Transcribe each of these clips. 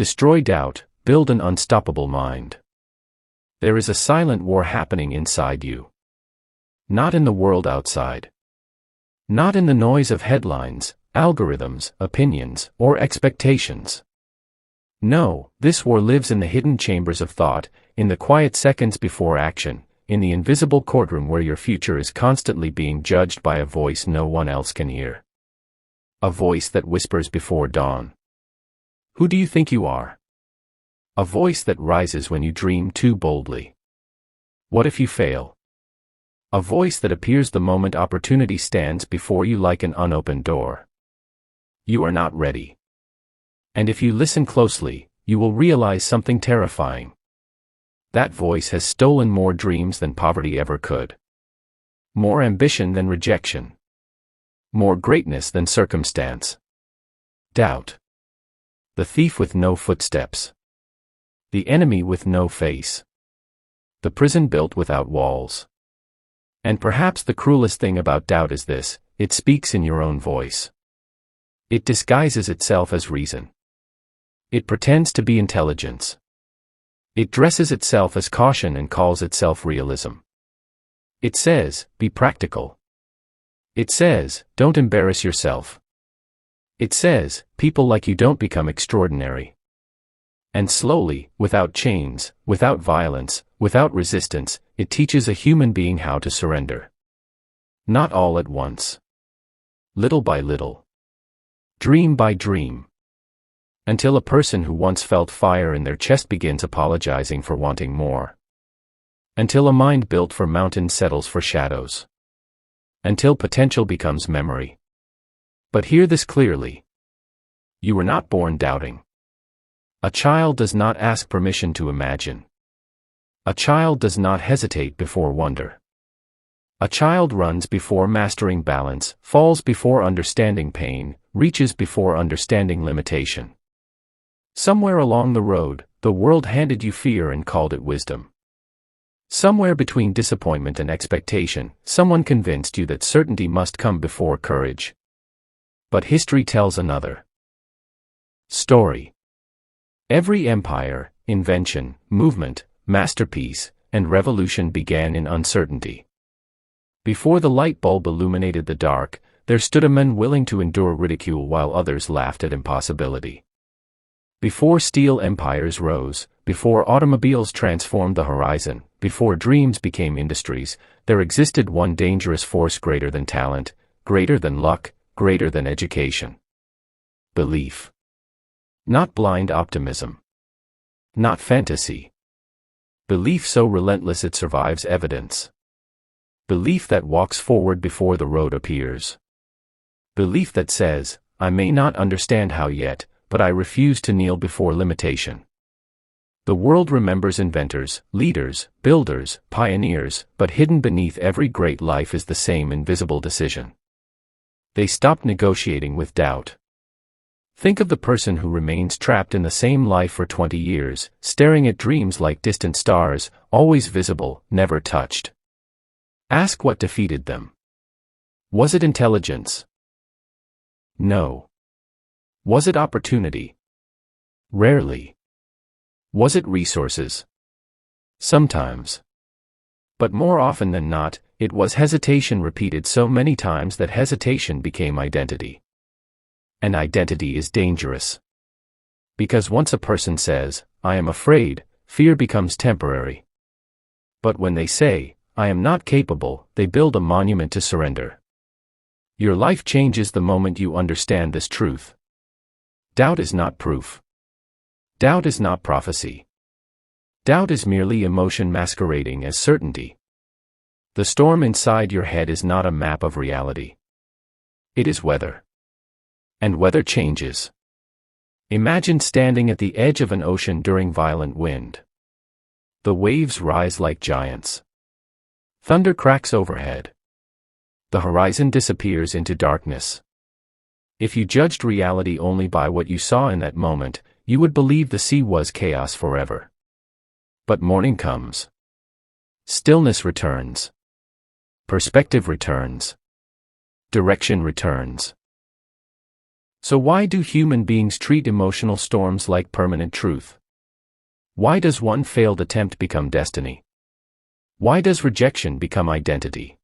Destroy doubt, build an unstoppable mind. There is a silent war happening inside you. Not in the world outside. Not in the noise of headlines, algorithms, opinions, or expectations. No, this war lives in the hidden chambers of thought, in the quiet seconds before action, in the invisible courtroom where your future is constantly being judged by a voice no one else can hear. A voice that whispers before dawn. Who do you think you are? A voice that rises when you dream too boldly. What if you fail? A voice that appears the moment opportunity stands before you like an unopened door. You are not ready. And if you listen closely, you will realize something terrifying. That voice has stolen more dreams than poverty ever could. More ambition than rejection. More greatness than circumstance. Doubt. The thief with no footsteps. The enemy with no face. The prison built without walls. And perhaps the cruelest thing about doubt is this: it speaks in your own voice. It disguises itself as reason. It pretends to be intelligence. It dresses itself as caution and calls itself realism. It says, be practical. It says, don't embarrass yourself. It says, people like you don't become extraordinary. And slowly, without chains, without violence, without resistance, it teaches a human being how to surrender. Not all at once. Little by little. Dream by dream. Until a person who once felt fire in their chest begins apologizing for wanting more. Until a mind built for mountains settles for shadows. Until potential becomes memory. But hear this clearly. You were not born doubting. A child does not ask permission to imagine. A child does not hesitate before wonder. A child runs before mastering balance, falls before understanding pain, reaches before understanding limitation. Somewhere along the road, the world handed you fear and called it wisdom. Somewhere between disappointment and expectation, someone convinced you that certainty must come before courage. But history tells another story. Every empire, invention, movement, masterpiece, and revolution began in uncertainty. Before the light bulb illuminated the dark, there stood a man willing to endure ridicule while others laughed at impossibility. Before steel empires rose, before automobiles transformed the horizon, before dreams became industries, there existed one dangerous force greater than talent, greater than luck, greater than education. Belief. Not blind optimism. Not fantasy. Belief so relentless it survives evidence. Belief that walks forward before the road appears. Belief that says, I may not understand how yet, but I refuse to kneel before limitation. The world remembers inventors, leaders, builders, pioneers, but hidden beneath every great life is the same invisible decision. They stopped negotiating with doubt. Think of the person who remains trapped in the same life for 20 years, staring at dreams like distant stars, always visible, never touched. Ask what defeated them. Was it intelligence? No. Was it opportunity? Rarely. Was it resources? Sometimes. But more often than not, it was hesitation repeated so many times that hesitation became identity. And identity is dangerous. Because once a person says, I am afraid, fear becomes temporary. But when they say, I am not capable, they build a monument to surrender. Your life changes the moment you understand this truth. Doubt is not proof. Doubt is not prophecy. Doubt is merely emotion masquerading as certainty. The storm inside your head is not a map of reality. It is weather. And weather changes. Imagine standing at the edge of an ocean during violent wind. The waves rise like giants. Thunder cracks overhead. The horizon disappears into darkness. If you judged reality only by what you saw in that moment, you would believe the sea was chaos forever. But morning comes. Stillness returns. Perspective returns. Direction returns. So why do human beings treat emotional storms like permanent truth? Why does one failed attempt become destiny? Why does rejection become identity?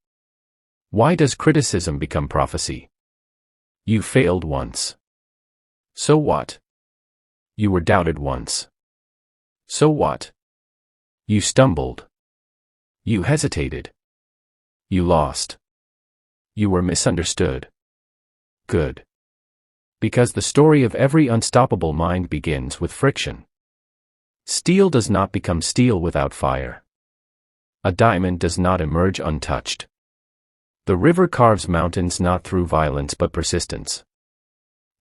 Why does criticism become prophecy? You failed once. So what? You were doubted once. So what? You stumbled. You hesitated. You lost. You were misunderstood. Good. Because the story of every unstoppable mind begins with friction. Steel does not become steel without fire. A diamond does not emerge untouched. The river carves mountains not through violence but persistence.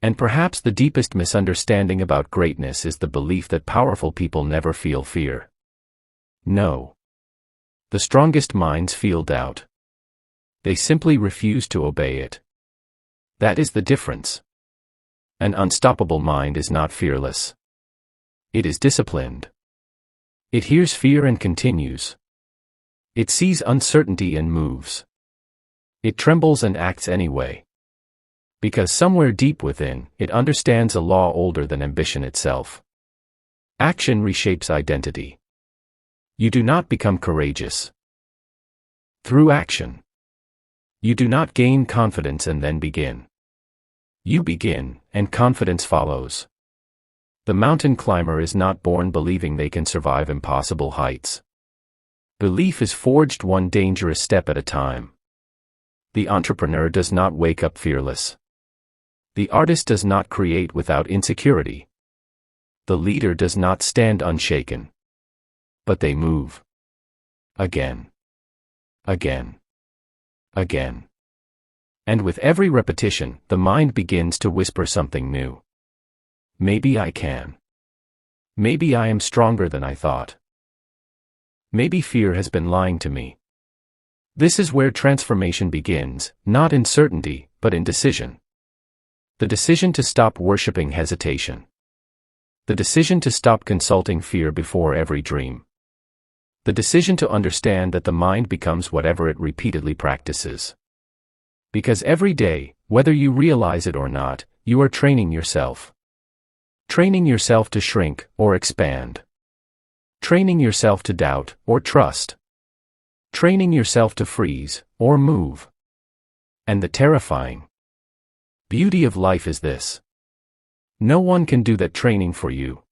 And perhaps the deepest misunderstanding about greatness is the belief that powerful people never feel fear. No. The strongest minds feel doubt. They simply refuse to obey it. That is the difference. An unstoppable mind is not fearless. It is disciplined. It hears fear and continues. It sees uncertainty and moves. It trembles and acts anyway. Because somewhere deep within, it understands a law older than ambition itself. Action reshapes identity. You do not become courageous through action. You do not gain confidence and then begin. You begin, and confidence follows. The mountain climber is not born believing they can survive impossible heights. Belief is forged one dangerous step at a time. The entrepreneur does not wake up fearless. The artist does not create without insecurity. The leader does not stand unshaken. But they move. Again. Again. Again. And with every repetition, the mind begins to whisper something new. Maybe I can. Maybe I am stronger than I thought. Maybe fear has been lying to me. This is where transformation begins, not in certainty, but in decision. The decision to stop worshiping hesitation. The decision to stop consulting fear before every dream. The decision to understand that the mind becomes whatever it repeatedly practices. Because every day, whether you realize it or not, you are training yourself. Training yourself to shrink or expand. Training yourself to doubt or trust. Training yourself to freeze or move. And the terrifying beauty of life is this. No one can do that training for you.